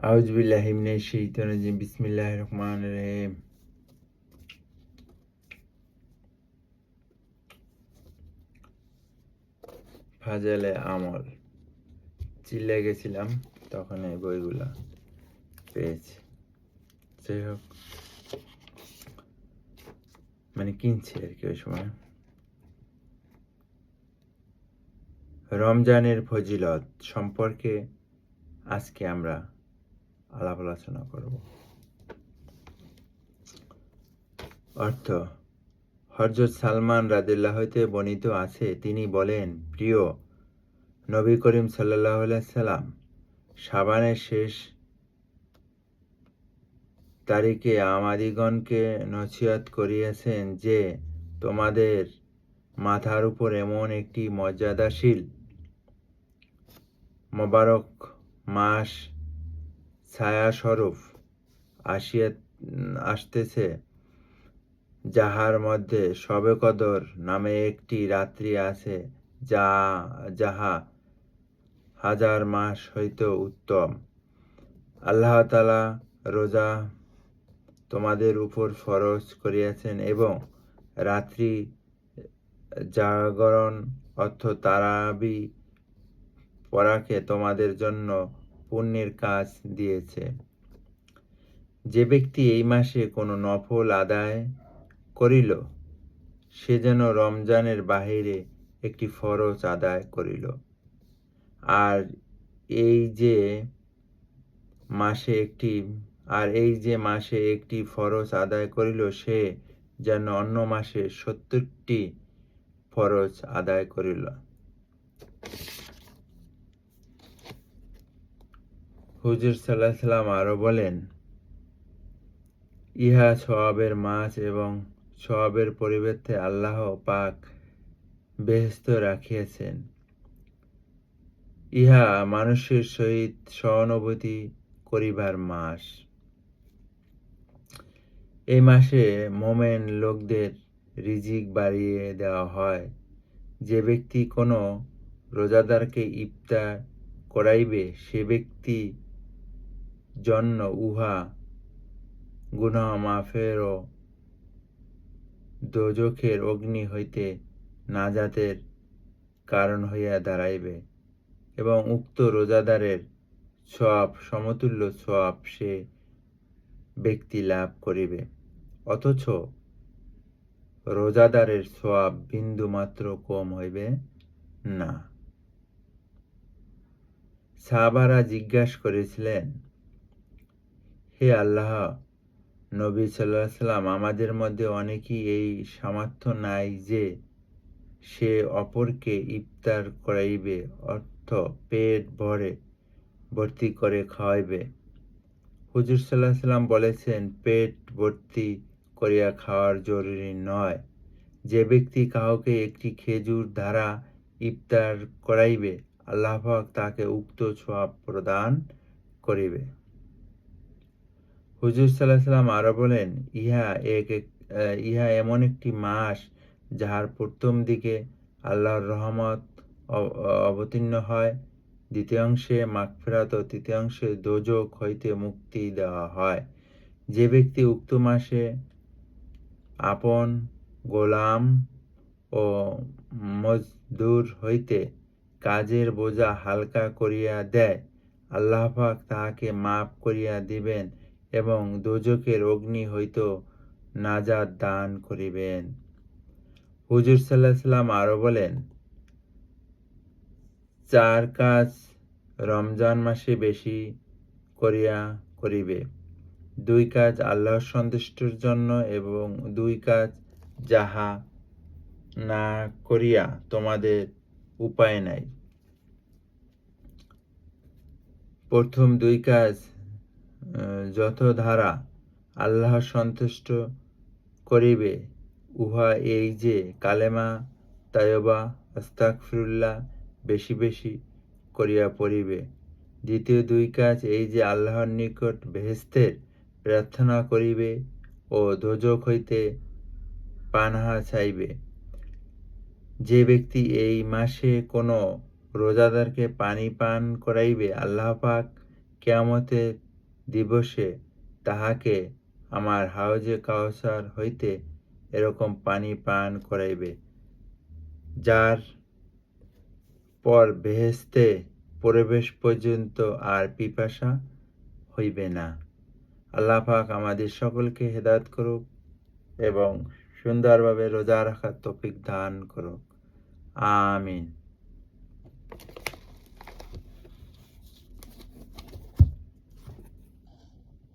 আউযু বিল্লাহি মিনাশ শাইতানির রাজিম। বিসমিল্লাহির রহমানির রহিম। ফাজালে আমল। চিল্লা গেছিলাম, তখন এই বইগুলা পেয়েছি। যাই হোক, মানে কিনছি আর কি ওই সময়। রমজানের ফজিলত সম্পর্কে আজকে আমরা আলাপ আলোচনা করব। অর্থ: হযরত সালমান রাদিয়াল্লাহু হতে বর্ণিত আছে, তিনি বলেন, প্রিয় নবী করিম সাল্লাল্লাহু আলাইহি সাল্লাম শাবানের শেষ তারিখে আমাদিগণকে নসিহত করিয়াছেন যে, তোমাদের মাথার উপর এমন একটি মর্যাদাশীল মোবারক মাস ছায়াস্বরূপ আসতেছে, যাহার মধ্যে শবে কদর নামে একটি রাত্রি আছে, যাহা হাজার মাস হইতে উত্তম। আল্লাহ তাআলা রোজা তোমাদের উপর ফরজ করিয়াছেন এবং রাত্রি জাগরণ অর্থ তারাবি পড়াকে তোমাদের জন্য পুণ্যের কাজ দিয়েছে। যে ব্যক্তি এই মাসে কোনো নফল আদায় করিল, সে যেন রমজানের বাহিরে একটি ফরজ আদায় করিল। আর এই যে মাসে একটি ফরজ আদায় করিল, সে যেন অন্য মাসে 70টি ফরজ আদায় করিল। হুজুর সাল্লাল্লাহু আলাইহি ওয়াসাল্লাম আরো বলেন, ইহা সওয়াবের মাস এবং সওয়াবের পরিবর্তে আল্লাহ পাক বেহেশত রাখিয়াছেন। ইহা মানুষের সহিত সহানুভূতি করিবার মাস। এই মাসে মোমেন লোকদের রিজিক বাড়িয়ে দেওয়া হয়। যে ব্যক্তি কোনো রোজাদারকে ইফতার করাইবে, সে ব্যক্তি জন্য উহা গুনাহ মাফের ও দোজখের অগ্নি হইতে নাজাতের কারণ হইয়া দাঁড়াইবে এবং উক্ত রোজাদারের সওয়াব সমতুল্য সওয়াব সে ব্যক্তি লাভ করিবে, অথচ রোজাদারের সওয়াব বিন্দু মাত্র কম হইবে না। সাহাবারা জিজ্ঞাসা করেছিলেন, হে আল্লাহ নবী সাল্লাল্লাহু আলাইহি ওয়াসাল্লাম, আমাদের মধ্যে অনেকেই এই সামর্থ্য নাই যে সে অপরকে ইফতার করাইবে, অর্থ পেট ভর্তি করে খাওয়াইবে। হুজুর সাল্লাল্লাহু আলাইহি ওয়াসাল্লাম বলেছেন, পেট ভর্তি করিয়া খাওয়ার জরুরি নয়। যে ব্যক্তি কাউকে একটি খেজুর দ্বারা ইফতার করাইবে, আল্লাহ পাক তাকে উক্ত সওয়াব প্রদান করিবে। হুজুর সাল্লাল্লাহু আলাইহি ওয়াসাল্লাম আরো বলেন, ইহা এমন একটি মাস যাহার প্রথম দিকে আল্লাহর রহমত অবতীর্ণ হয়, দ্বিতীয়াংশে মাগফিরাত ও তৃতীয়াংশে দোজখ হইতে মুক্তি দেওয়া হয়। যে ব্যক্তি উক্ত মাসে আপন গোলাম ও মজদুর হইতে কাজের বোঝা হালকা করিয়া দেয়, আল্লাহ পাক তাহাকে মাফ করিয়া দিবেন এবং দোজখের অগ্নি হইতে নাজাত দান করিবেন। হুজুর সাল্লাল্লাহু আলাইহি ওয়াসাল্লাম আরো বলেন, 4 কাজ রমজান মাসে বেশি করিয়া করিবে। 2 কাজ আল্লাহর সন্তুষ্টির জন্য এবং 2 কাজ যাহা না করিয়া তোমাদের উপায় নাই। প্রথম 2 কাজ যত ধারা আল্লাহ সন্তুষ্ট করিবে, উহা এই যে কালেমা তাইয়্যিবা আস্তাগফিরুল্লাহ বেশি বেশি করিয়া পড়িবে। দ্বিতীয় 2 কাজ এই যে আল্লাহর নিকট বেহেশতের প্রার্থনা করিবে ও দোজখ হইতে পানাহা চাইবে। যে ব্যক্তি এই মাসে কোনো রোজাদারকে পানি পান করাইবে, আল্লাহ পাক কিয়ামতের দিবসে তাহাকে আমার হাউজে কাউসার হইতে এরকম পানি পান করাইবে, যার পর বেহেশতে প্রবেশ পর্যন্ত আর পিপাসা হইবে না। আল্লাহ পাক আমাদের সকলকে হেদায়েত করুক এবং সুন্দরভাবে রোজা রাখার তৌফিক দান করুক। আমিন।